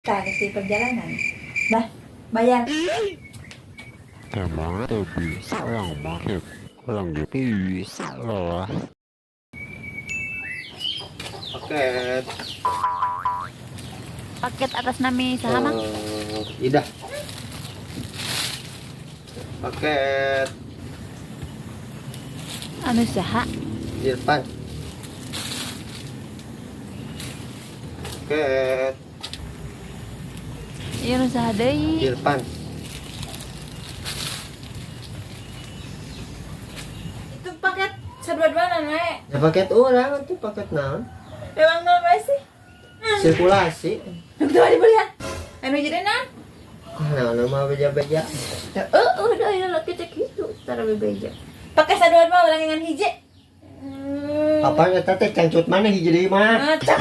Taksi perjalanan. Bah, bayar. Emang tuh bisa yang mahir orang gitu bisa loh. Paket Paket atas nama sahama. Ida. Paket Anu saha? Irfan. Paket Ieu nu saha deui? Irfan. Itu paket sadua-dua nek. Ya paket orang tuh paket naon? Emang mau apa sih? Sirkulasi. Nuk tuh dibeli ya. Anu jadi nah. Nah, nama beja-beja. Udah ya laki cek itu cara bebeja. Pakai sadua-dua orang dengan hiji. Apa eta teh cangcut mana hiji deui mah? Ngacak.